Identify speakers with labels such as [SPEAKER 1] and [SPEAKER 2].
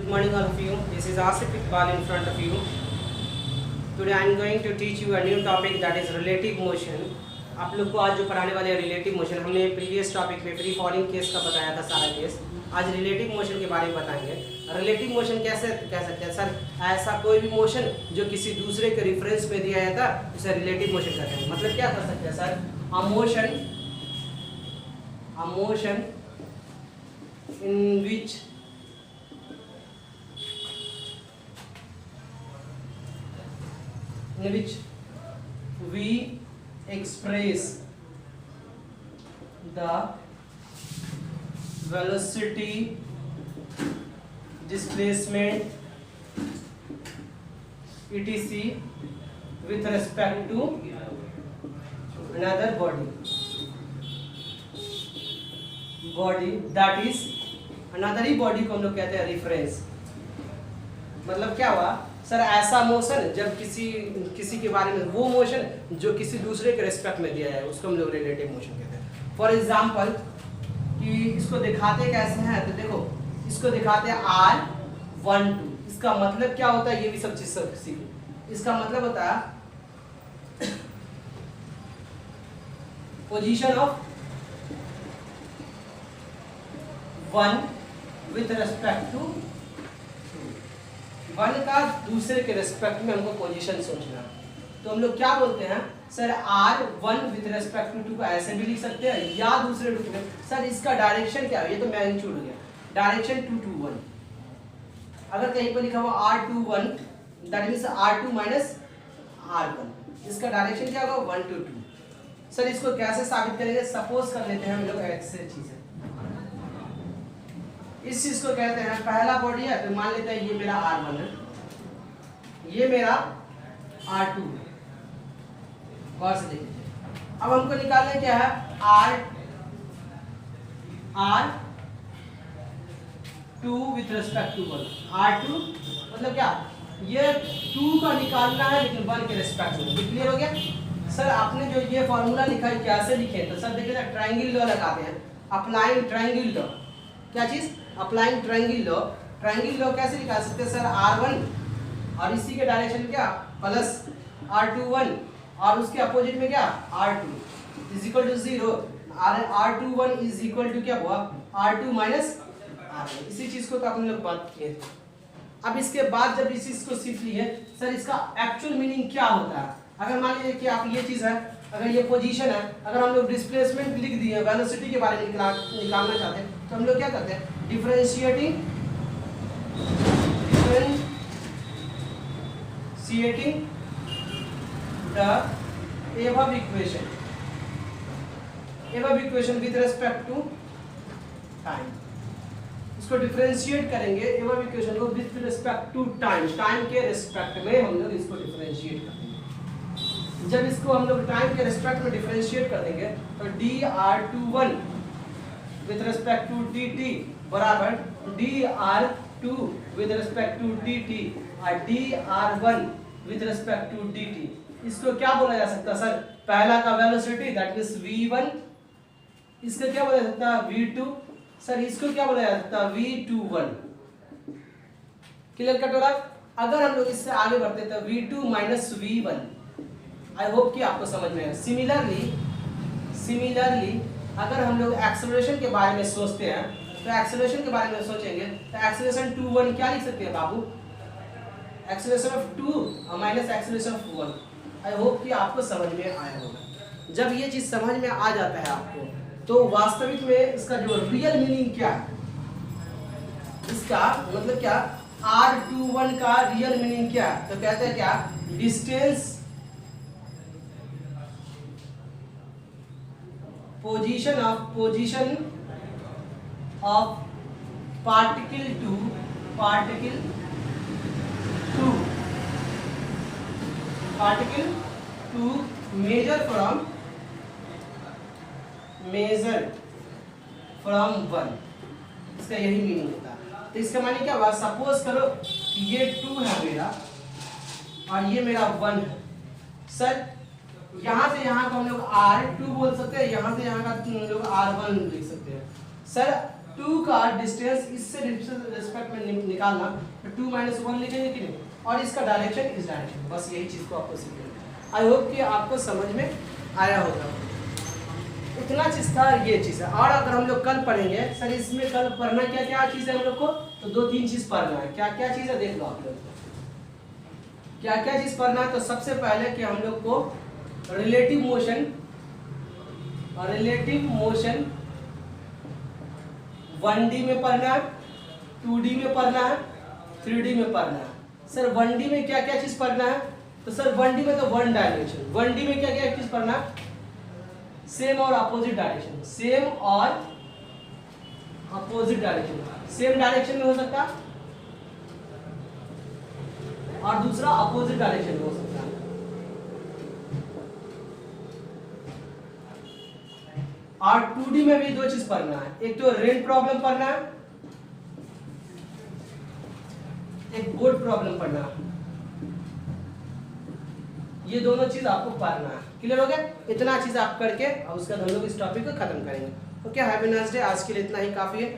[SPEAKER 1] Good morning all of you. This is Asif Iqbal in front of you. Today I am going to teach you a new topic that is relative motion. आप लोग को आज जो पढ़ाने वाले हैं relative motion, हमने previous topic में फ्री फॉलिंग केस का बताया था सारा केस। आज रिलेटिव मोशन के बारे में बताएंगे। रिलेटिव मोशन कैसे कह सकते हैं सर? ऐसा कोई भी मोशन जो किसी दूसरे के रेफरेंस में दिया जाता है उसे रिलेटिव मोशन कहते हैं। मतलब क्या कर सकते हैं sir? A motion in which we express the velocity, displacement, etc. with respect to another body that is another he body को हम लोग कहते हैं रेफरेंस। मतलब क्या हुआ सर? ऐसा मोशन जब किसी के बारे में, वो मोशन जो किसी दूसरे के रेस्पेक्ट में दिया है उसको हम लोग रिलेटिव मोशन कहते हैं। फॉर एग्जांपल कि इसको दिखाते कैसे हैं, तो देखो इसको दिखाते हैं R12। इसका मतलब क्या होता है ये भी सब चीज सब सीखो। इसका मतलब होता है position of one with respect to one का दूसरे के रेस्पेक्ट में हमको पोजीशन सोचना। तो हम लोग क्या बोलते हैं sir? R1 with respect to 2 को ऐसे भी लिख सकते हैं या दूसरे रूप में। सर इसका डायरेक्शन क्या है? ये तो मैग्नीट्यूड हो गया, डायरेक्शन 2 to 1। अगर कहीं पर लिखा हुआ R21 that means R2 minus R1, इसका डायरेक्शन क्या होगा? 1 to 2। सर इसको कैसे साबित करेंगे? सपोज कर लेते हैं हम लोग ऐसे चीज है, इस चीज को कहते हैं पहला बॉडी है। तो मान लेते हैं ये मेरा R1 है, ये मेरा R2 है। गौर से देखिए। अब हमको निकालना क्या है? R2 with respect to 1। R2 मतलब क्या? ये 2 का निकालना है लेकिन 1 के रेस्पेक्ट में। क्लियर हो गया? सर आपने जो ये फॉर्मूला लिखा है कैसे लिखे? तो सर देखिए ट्रायंगल लॉ लगाते हैं, अप्लाइंग ट्रायंगल लॉ। क्या चीज? Applying triangle law. Triangle law कैसे निकाल सकते हैं सर? R1 और इसी के डायरेक्शन क्या? प्लस R21 और उसके अपोजिट में क्या? R2 is equal to 0। R21 is equal to क्या हुआ? R2 minus R1। इसी चीज को तो आपने लोग बात किए थे। अब इसके बाद जब इस चीज को सीख लिए सर इसका एक्चुअल मीनिंग क्या होता है? अगर मान लीजिए कि आप ये चीज है, अगर ये पोजीशन है, अगर हम लोग डिस्प्लेसमेंट लिख दिए, वेलोसिटी के बारे में निकालना चाहते हैं तो हम लोग क्या करते हैं? Differentiating the above equation with respect to time. इसको डिफरेंशिएट करेंगे एबव इक्वेशन को with respect to time. Time के रिस्पेक्ट में हम लोग इसको डिफरेंशिएट करेंगे। जब इसको हम लोग टाइम के रिस्पेक्ट में डिफरेंशिएट कर देंगे तो dr21 with respect to dt बराबर dr2 with respect to dt और dr1 with respect to dt। इसको क्या बोला जा सकता है सर? पहला का वेलोसिटी दैट मींस v1, इसको क्या बोला जा सकता है? v2। सर इसको क्या बोला जा सकता है? v21। क्लियर कट हो रहा? अगर हम लोग इससे आगे बढ़ते तो v2 माइनस v1। आई होप कि आपको समझ में आए। सिमिलरली अगर हम लोग एक्सेलरेशन के बारे में सोचते हैं तो एक्सेलरेशन के बारे में सोचेंगे तो एक्सेलरेशन 2 1 क्या लिख सकते हैं बाबू? Acceleration of 2 minus acceleration of 1। I hope कि आपको समझ में आया होगा। जब ये चीज समझ में आ जाता है आपको तो वास्तविक में इसका जो रियल मीनिंग क्या है, इसका मतलब क्या? R21 का रियल मीनिंग क्या है? तो कहते हैं क्या? Distance position of particle to measure from 1। इसका यही मीनिंग होता है। तो इसका माने क्या हुआ? सपोज करो कि ये 2 है मेरा और ये मेरा 1 है। सर यहाँ से यहाँ को हम लोग R2 बोल सकते हैं, यहाँ से यहाँ का हम लोग R1 लिख सकते हैं। सर 2 का डिस्टेंस इससे रिस्पेक्ट में निकालना, तो 2 - 1 लिखेंगे कि नहीं, और इसका डायरेक्शन इस डायरेक्शन, बस यही चीज़ को आपको सीखना। आई होप कि आपको समझ में आया होगा। इतना चीज़ था, ये चीज़ है। और अगर हम लोग कल पढ़ेंगे सर, इसमें कल पढ़ना क्या क्या चीज़ है हम लोग को, तो 2-3 चीज़ पढ़ना है। क्या क्या चीज़ है देख लो आप लोग, क्या क्या चीज़ पढ़ना है। तो सबसे पहले कि हम लोग को रिलेटिव मोशन 1D में पढ़ना है, 2D में पढ़ना है, 3D में पढ़ना है। सर 1D में क्या क्या चीज़ पढ़ना है, तो सर 1D में तो 1 डायमेंशन, 1D में क्या क्या चीज़ पढ़ना है, सेम और अपोजिट डायरेक्शन, सेम और अपोजिट डायरेक्शन। सेम डायरेक्शन में हो सकता है और दूसरा अपोजिट डायरेक्शन में हो सकता है। और 2D में भी 2 चीज पढ़ना है, एक तो रेन प्रॉब्लम पढ़ना है, एक बोर्ड प्रॉब्लम पढ़ना है। ये दोनों चीज आपको पढ़ना है। क्लियर हो गया? इतना चीज आप करके और उसके बाद हम लोग इस टॉपिक को खत्म करेंगे। Okay, have a nice day. आज के लिए इतना ही काफी है।